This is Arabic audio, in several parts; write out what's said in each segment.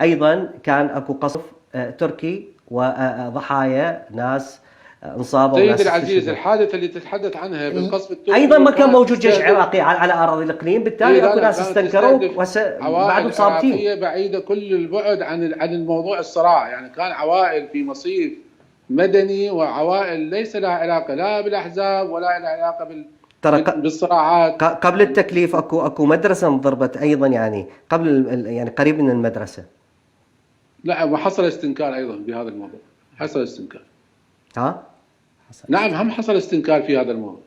أيضا كان أكو قصف تركي وضحايا ناس انصابوا. سيدي العزيز، الحادثة اللي تتحدث عنها بالقصف التركي أيضا ما كان موجود جيش عراقي على أراضي الإقليم، بالتالي أكو ناس استنكروا بعدهم صابتين. عوائل بعيدة كل البعد عن الموضوع الصراع، يعني كان عوائل في مصيف مدني وعوائل ليس لها علاقة لا بالأحزاب ولا لها علاقة بالصراعات. قبل التكليف اكو مدرسه انضربت ايضا، يعني قبل يعني قريب من المدرسه. لا، وحصل استنكار ايضا بهذا الموضوع، حصل استنكار. حصل نعم، هم حصل استنكار في هذا الموضوع،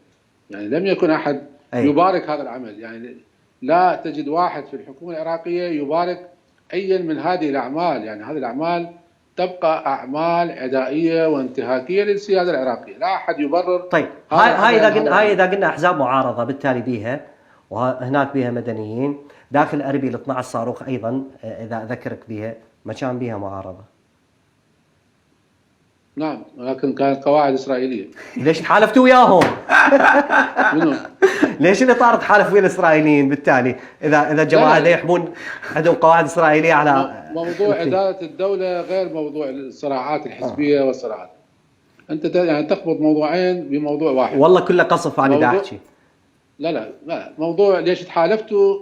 يعني لم يكن احد يبارك هذا العمل، يعني لا تجد واحد في الحكومه العراقيه يبارك اي من هذه الاعمال، يعني هذه الاعمال تبقى اعمال عدائيه وانتهاكيه للسياده العراقيه، لا احد يبرر. طيب هاي اذا قلنا احزاب معارضه بالتالي بيها، وهناك بيها مدنيين داخل اربيل 12 صاروخ ايضا اذا اذكرك بيها، ما كان بيها معارضه. نعم، ولكن كانت قواعد اسرائيليه. ليش تحالفتوا وياهم؟ منو؟ ليش الاطار تحالف ويا الاسرائيليين؟ بالتالي اذا جماعه يحمون عندهم قواعد اسرائيليه على موضوع اداره الدوله غير موضوع الصراعات الحزبيه والصراعات. انت يعني تخبط موضوعين بموضوع واحد. والله كله قصف انا دا احكي. لا، موضوع ليش تحالفتوا،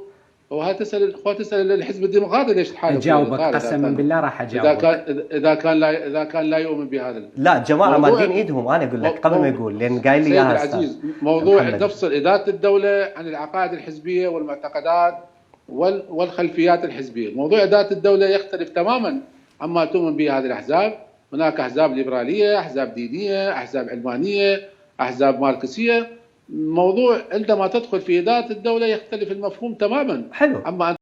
تسال الحزب الديمقراطي ليش تحالفوا. اجاوبك قسما بالله راح اجاوبك. اذا كان لا يؤمن بهذا. لا جماعه مادين ايدهم، انا اقول لك قبل ما يقول، لان قايل لي اياها سيدي العزيز، موضوع نفصل اداره الدوله عن العقائد الحزبيه والمعتقدات والخلفيات الحزبيه. موضوع اداره الدوله يختلف تماما عما تؤمن به هذه الاحزاب. هناك احزاب ليبراليه، احزاب دينيه، احزاب علمانيه، احزاب ماركسيه. موضوع عندما تدخل في اداره الدوله يختلف المفهوم تماما. حلو. اما